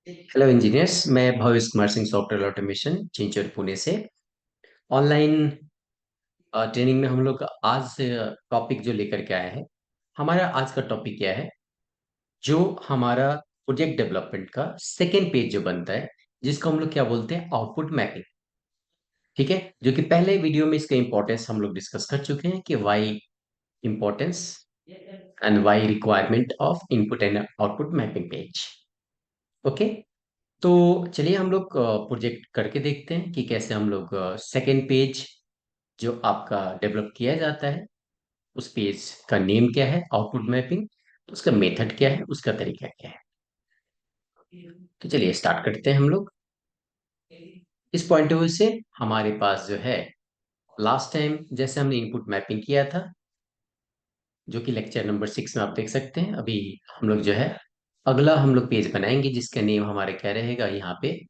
Hello engineers, मैं Bhavesh Kumar Singh, software automation, चिंचोर Pune से। Online training में हम लोग आज टॉपिक जो लेकर के आए हैं। हमारा आज का टॉपिक क्या है? जो हमारा प्रोजेक्ट डेवलपमेंट का सेकेंड पेज जो बनता है, जिसको हम लोग क्या बोलते हैं, आउटपुट मैपिंग। ठीक है, जो कि पहले वीडियो में इसका इंपॉर्टेंस हम लोग डिस्कस कर चुके हैं कि why importance and why requirement of input and output mapping page. Okay, तो चलिए हम लोग प्रोजेक्ट करके देखते हैं कि कैसे हम लोग सेकेंड पेज जो आपका डेवलप किया जाता है, उस पेज का नेम क्या है, आउटपुट मैपिंग, उसका मेथड क्या है, उसका तरीका क्या है। तो चलिए स्टार्ट करते हैं हम लोग। इस पॉइंट ऑफ व्यू से हमारे पास जो है, लास्ट टाइम जैसे हमने इनपुट मैपिंग किया था, जो कि लेक्चर नंबर 6 में आप देख सकते हैं। अभी हम लोग जो है अगला हम लोग पेज बनाएंगे, जिसका नेम हमारे क्या रहेगा यहाँ पे,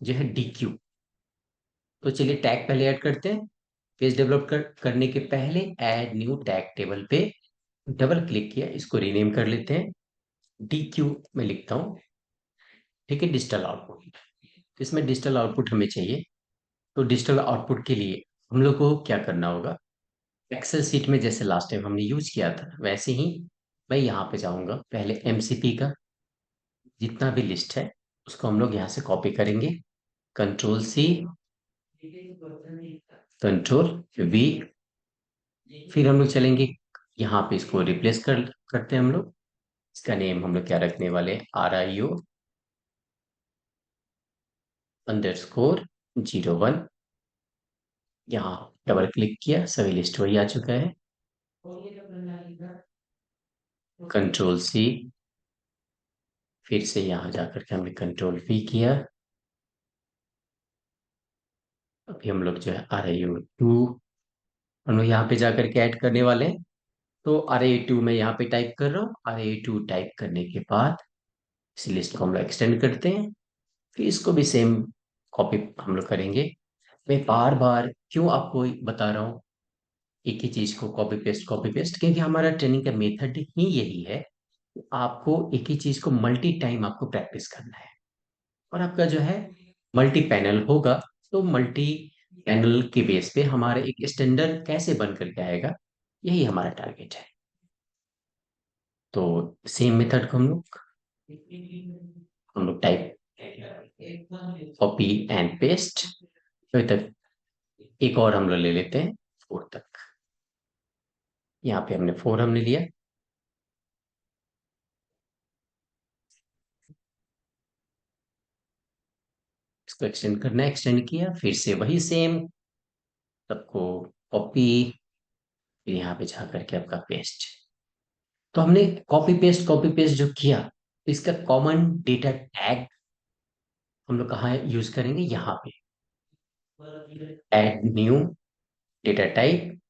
जो है डी क्यू। तो चलिए टैग पहले ऐड करते हैं। पेज डेवलप करने के पहले ऐड न्यू टैग टेबल पे डबल क्लिक किया, इसको रीनेम कर लेते हैं, डी क्यू में लिखता हूँ। ठीक है, डिजिटल आउटपुट। इसमें डिजिटल आउटपुट हमें चाहिए। तो डिजिटल आउटपुट के लिए हम लोग को क्या करना होगा, एक्सेल सीट में जैसे लास्ट टाइम हमने यूज किया था वैसे ही मैं यहाँ पे जाऊंगा। पहले एमसीपी का जितना भी लिस्ट है उसको हम लोग यहाँ से कॉपी करेंगे, कंट्रोल सी, कंट्रोल वी। फिर हम लोग चलेंगे यहाँ पे, इसको रिप्लेस करते हैं हम लोग। इसका नेम हम लोग क्या रखने वाले, RIO_01। यहाँ डबल क्लिक किया, सभी लिस्ट वही आ चुका है। कंट्रोल सी, फिर से यहाँ जाकर के हमने कंट्रोल वी किया। अभी हम लोग जो है RIO2 हम लोग यहाँ पे जाकर के ऐड करने वाले हैं। तो RIO2 में यहाँ पे टाइप कर रहा हूँ। RIO2 टाइप करने के बाद इस लिस्ट को हम लोग एक्सटेंड करते हैं। फिर इसको भी सेम कॉपी हम लोग करेंगे। मैं बार बार क्यों आपको बता रहा हूँ एक ही चीज को कॉपी पेस्ट, क्योंकि हमारा ट्रेनिंग का मेथड ही यही है। आपको एक ही चीज को मल्टी टाइम आपको प्रैक्टिस करना है। और आपका जो है मल्टी पैनल होगा, तो मल्टी पैनल के बेस पे हमारा एक स्टैंडर्ड कैसे बन करके आएगा, यही हमारा टारगेट है। तो सेम मेथड को हम लोग टाइप कॉपी एंड पेस्ट। फिर तक एक और हम लोग ले लेते हैं, 4 तक। यहाँ पे हमने 4 हमने लिया। इसको एक्सटेंड करना है, एक्सटेंड किया, फिर से वही सेम सबको कॉपी, फिर यहाँ पे जा करके आपका पेस्ट। तो हमने कॉपी पेस्ट जो किया, इसका कॉमन डेटा टैग हम लोग कहाँ यूज करेंगे, यहाँ पे ऐड न्यू डेटा टाइप,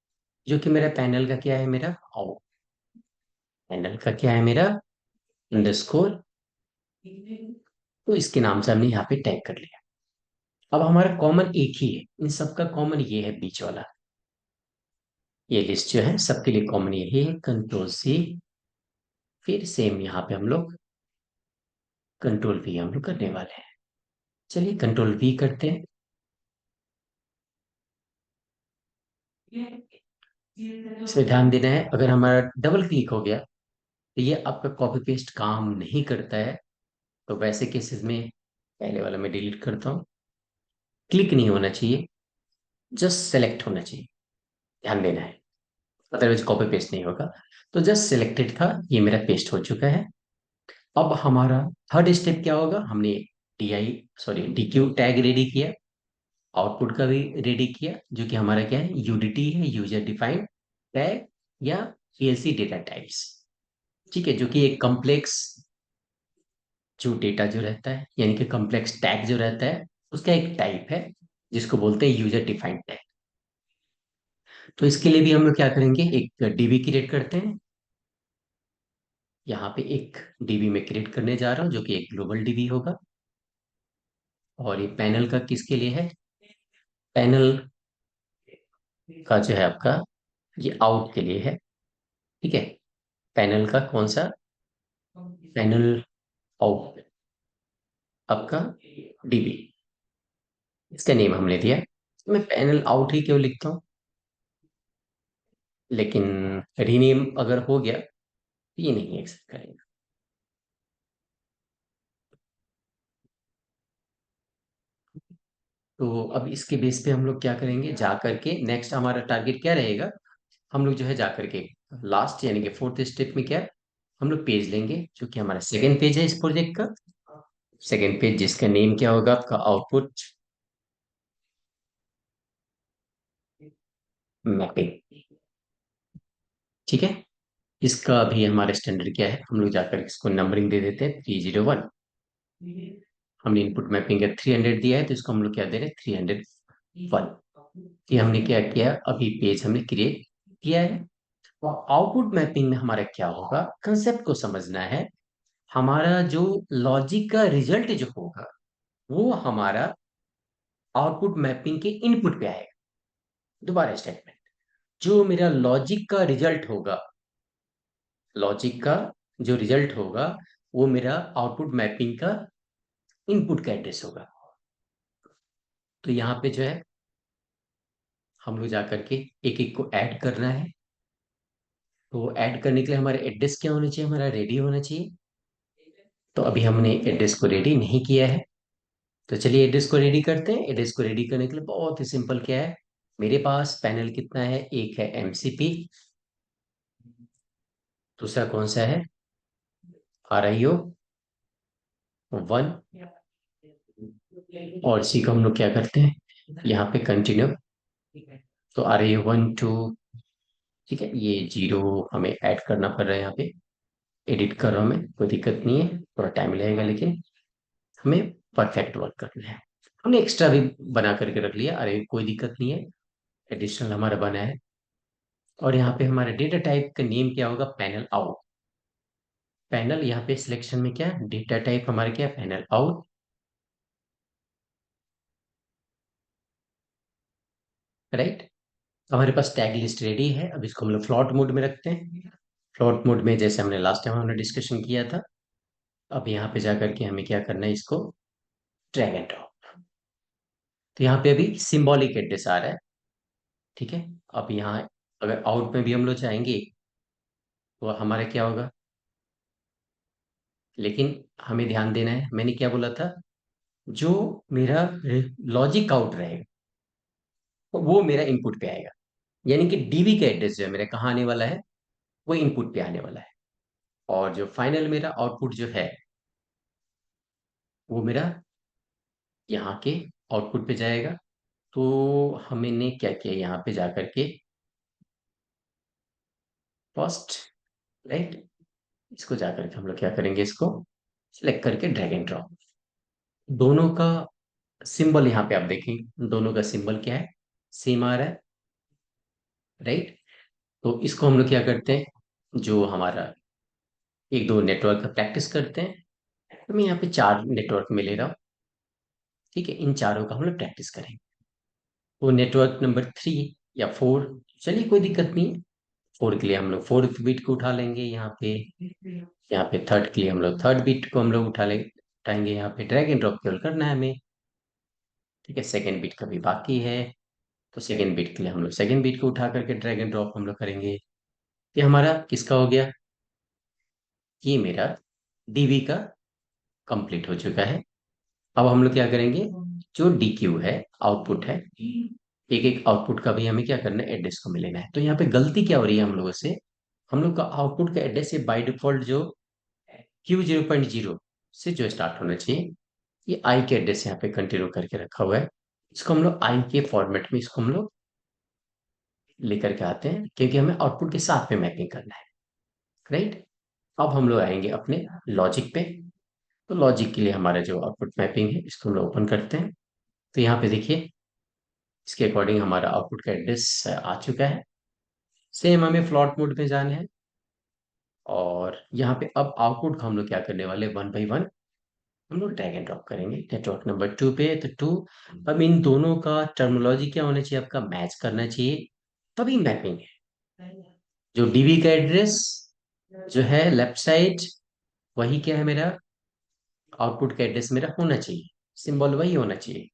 जो कि मेरा पैनल का क्या है, मेरा आउट। पैनल का क्या है, मेरा अंडरस्कोर। तो इसके नाम से हमने यहाँ पे टैग कर लिया। अब हमारा कॉमन एक ही है, इन सबका कॉमन ये है, बीच वाला। ये लिस्ट जो है सबके लिए कॉमन यही है, कंट्रोल सी। फिर सेम यहाँ पे हम लोग कंट्रोल वी हम लोग करने वाले हैं। चलिए कंट्रोल वी करते हैं। इसमें ध्यान देना है, अगर हमारा डबल क्लिक हो गया तो ये आपका कॉपी पेस्ट काम नहीं करता है। तो वैसे केसेस में पहले वाला मैं डिलीट करता हूँ। क्लिक नहीं होना चाहिए, जस्ट सेलेक्ट होना चाहिए, ध्यान देना है, अदरवाइज कॉपी पेस्ट नहीं होगा। तो जस्ट सिलेक्टेड था, ये मेरा पेस्ट हो चुका है। अब हमारा थर्ड स्टेप क्या होगा, हमने डी क्यू टैग रेडी किया, आउटपुट का भी रेडी किया, जो कि हमारा क्या है, यूडीटी है, यूजर डिफाइंड टैग या पीएलसी डेटा टाइप्स। ठीक है, जो कि एक कॉम्प्लेक्स जो डेटा जो रहता है, यानी कि कॉम्प्लेक्स टैग जो रहता है, उसका एक टाइप है जिसको बोलते हैं यूजर डिफाइंड टैग। तो इसके लिए भी हम लोग क्या करेंगे, एक डीबी क्रिएट करते हैं। यहाँ पे एक डीबी में क्रिएट करने जा रहा हूँ, जो कि एक ग्लोबल डीबी होगा। और ये पैनल का किसके लिए है, पैनल का जो है आपका, ये आउट के लिए है। ठीक है, पैनल का कौन सा, पैनल आउट। आपका डीबी, इसका नेम हमने दिया। मैं पैनल आउट ही क्यों लिखता हूँ, लेकिन रीनेम अगर हो गया तो ये नहीं एक्सेप्ट करेगा। तो अब इसके बेस पे हम लोग क्या करेंगे, जा करके नेक्स्ट हमारा टारगेट क्या रहेगा, हम लोग जो है जा करके लास्ट यानी कि फोर्थ स्टेप में क्या, हम लोग पेज लेंगे जो कि हमारा सेकंड पेज है इस प्रोजेक्ट का। सेकंड पेज जिसका नेम क्या होगा आपका, आउटपुट मैपिंग। ठीक है, इसका भी हमारा स्टैंडर्ड क्या है, हम लोग जाकर इसको नंबरिंग दे देते हैं 301। हमने इनपुट मैपिंग का 300 दिया है, तो इसको हम लोग क्या दे रहे हैं, 301। ये हमने क्या किया, अभी पेज हमने क्रिएट किया है। और आउटपुट मैपिंग में हमारा क्या होगा, कंसेप्ट को समझना है। हमारा जो लॉजिक का रिजल्ट जो होगा वो हमारा आउटपुट मैपिंग के इनपुट पे आएगा। दोबारा स्टेटमेंट, जो मेरा लॉजिक का रिजल्ट होगा, लॉजिक का जो रिजल्ट होगा वो मेरा आउटपुट मैपिंग का इनपुट का एड्रेस होगा। तो यहाँ पे जो है हम लोग जाकर के एक एक को ऐड करना है। तो ऐड करने के लिए हमारा एड्रेस क्या होना चाहिए, हमारा रेडी होना चाहिए। तो अभी हमने एड्रेस को रेडी नहीं किया है, तो चलिए एड्रेस को रेडी करते हैं। एड्रेस को रेडी करने के लिए बहुत ही सिंपल क्या है, मेरे पास पैनल कितना है, एक है एमसीपी, दूसरा कौन सा है, आरआईओ 1। और इसी को हम लोग क्या करते हैं, यहाँ पे कंटिन्यू। तो आरआईओ 1 2, ठीक है, ये जीरो हमें ऐड करना पड़ रहा है यहाँ पे। एडिट कर रहा हूँ मैं, कोई दिक्कत नहीं है, थोड़ा टाइम लगेगा लेकिन हमें परफेक्ट वर्क करना है। हमने एक्स्ट्रा भी बना करके रख लिया, अरे कोई दिक्कत नहीं है, एडिशनल हमारा बना है। और यहाँ पे हमारा डेटा टाइप का नेम क्या होगा, पैनल आउट। पैनल यहाँ पे सिलेक्शन में क्या है, डेटा टाइप हमारा क्या है, पैनल आउट। राइट, हमारे पास टैग लिस्ट रेडी है। अब इसको हम लोग फ्लॉट मोड में रखते हैं। फ्लॉट मोड में जैसे हमने लास्ट टाइम हमने डिस्कशन किया था। अब यहाँ पे जाकर के हमें क्या करना है, इसको ड्रैग एंड ड्रॉप। तो यहाँ पे अभी सिंबॉलिक एड्रेस आ रहा है। ठीक है, अब यहाँ अगर आउट में भी हम लोग चाहेंगे तो हमारा क्या होगा, लेकिन हमें ध्यान देना है, मैंने क्या बोला था, जो मेरा लॉजिक आउट रहेगा तो वो मेरा इनपुट पे आएगा। यानी कि डीबी का एड्रेस जो है मेरा कहाँ आने वाला है, वो इनपुट पे आने वाला है। और जो फाइनल मेरा आउटपुट जो है वो मेरा यहाँ के आउटपुट पे जाएगा। तो हमने क्या किया, यहाँ पे जाकर के फर्स्ट, राइट, इसको जाकर के हम लोग क्या करेंगे, इसको सिलेक्ट करके ड्रैग एंड ड्रॉप। दोनों का सिंबल यहाँ पे आप देखें, दोनों का सिंबल क्या है, सेम आ रहा है। राइट, तो इसको हम लोग क्या करते हैं, जो हमारा एक दो नेटवर्क का प्रैक्टिस करते हैं। तो मैं यहाँ पे 4 नेटवर्क में ले रहा हूँ। ठीक है, इन चारों का हम लोग प्रैक्टिस करेंगे। तो नेटवर्क नंबर 3 या 4, चलिए कोई दिक्कत नहीं है। 4 के लिए हम लोग फोर्थ बीट को उठा लेंगे यहाँ पे। यहाँ पे थर्ड के लिए हम लोग थर्ड बीट को हम लोग उठाएंगे। यहाँ पे ड्रैग एंड ड्रॉप केवल करना है हमें। ठीक है, सेकेंड बीट का भी बाकी है, तो सेकेंड बीट के लिए हम लोग सेकेंड बीट को उठा करके ड्रैग एंड ड्रॉप हम लोग करेंगे। ये हमारा किसका हो गया, ये मेरा डीबी का कंप्लीट हो चुका है। अब हम लोग क्या करेंगे, जो डी क्यू है, आउटपुट है, एक एक आउटपुट का भी हमें क्या करना है, एड्रेस को मिलेना है। तो यहाँ पे गलती क्या हो रही है हम लोगों से, हम लोग का आउटपुट का एड्रेस ये बाय डिफॉल्ट जो Q0.0 से जो स्टार्ट होना चाहिए, ये आई के एड्रेस यहाँ पे कंटिन्यू करके रखा हुआ है। इसको हम लोग आई के फॉर्मेट में इसको हम लोग लेकर के आते हैं, क्योंकि हमें आउटपुट के साथ में मैपिंग करना है। राइट, अब हम लोग आएंगे अपने लॉजिक पे। तो लॉजिक के लिए हमारा जो आउटपुट मैपिंग है इसको हम लोग ओपन करते हैं। तो यहाँ पे देखिए, इसके अकॉर्डिंग हमारा आउटपुट का एड्रेस आ चुका है। सेम हमें फ्लॉट मोड में जाना है। और यहाँ पे अब आउटपुट को हम लोग क्या करने वाले, वन बाई वन हम लोग ड्रैग एंड ड्रॉप करेंगे। नेटवर्क नंबर 2 पे, तो 2, अब इन दोनों का टर्मिनोलॉजी क्या होना चाहिए, आपका मैच करना चाहिए, तभी मैपिंग है। जो डीबी का एड्रेस जो है लेफ्ट साइड, वही क्या है मेरा आउटपुट का एड्रेस मेरा होना चाहिए, सिंबल वही होना चाहिए,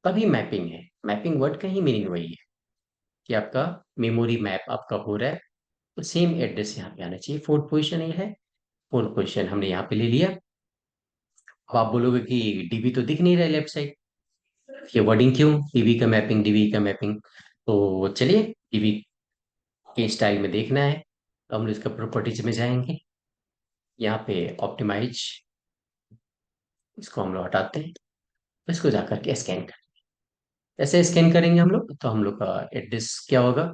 तभी मैपिंग है। मैपिंग वर्ड का ही मीनिंग वही है कि आपका मेमोरी मैप आपका हो रहा है, तो सेम एड्रेस यहाँ पे आना चाहिए। फोर्थ पोजीशन ये है, फोर्थ पोजीशन हमने यहाँ पे ले लिया। अब आप बोलोगे कि डीबी तो दिख नहीं रहा है लेफ्ट साइड, ये वर्डिंग क्यों, डीबी का मैपिंग, डीबी का मैपिंग। तो चलिए डीबी के स्टाइल में देखना है, तो हम लोग इसका प्रॉपर्टीज में जाएंगे। यहाँ पे ऑप्टिमाइज, इसको हम लोग हटाते हैं, इसको जाकर के स्कैन कर, ऐसे स्कैन करेंगे हम लोग तो हम लोग का एड्रेस क्या होगा,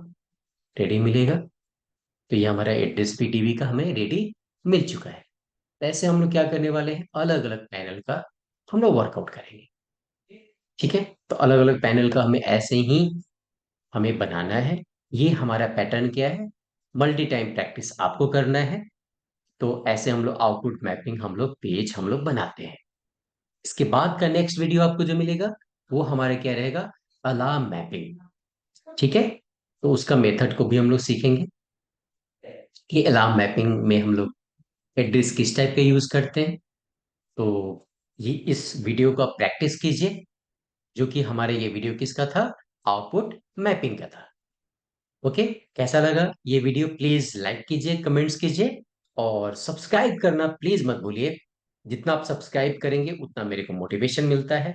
रेडी मिलेगा। तो ये हमारा एड्रेस भी डीबी का हमें रेडी मिल चुका है। ऐसे हम लोग क्या करने वाले हैं, अलग अलग पैनल का हम लोग वर्कआउट करेंगे। ठीक है, तो अलग अलग पैनल का हमें ऐसे ही हमें बनाना है। ये हमारा पैटर्न क्या है, मल्टी टाइम प्रैक्टिस आपको करना है। तो ऐसे हम लोग आउटपुट मैपिंग हम लोग पेज हम लोग बनाते हैं। इसके बाद का नेक्स्ट वीडियो आपको जो मिलेगा वो हमारा क्या रहेगा, अलार्म मैपिंग। ठीक है, तो उसका मेथड को भी हम लोग सीखेंगे कि अलार्म मैपिंग में हम लोग एड्रेस किस टाइप का यूज करते हैं। तो ये इस वीडियो को आप प्रैक्टिस कीजिए, जो कि हमारे ये वीडियो किसका था, आउटपुट मैपिंग का था। ओके, कैसा लगा ये वीडियो, प्लीज लाइक कीजिए, कमेंट्स कीजिए, और सब्सक्राइब करना प्लीज मत भूलिए। जितना आप सब्सक्राइब करेंगे उतना मेरे को मोटिवेशन मिलता है।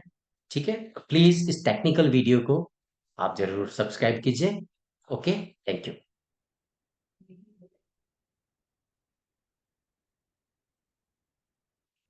ठीक है, प्लीज इस टेक्निकल वीडियो को आप जरूर सब्सक्राइब कीजिए। Okay, thank you.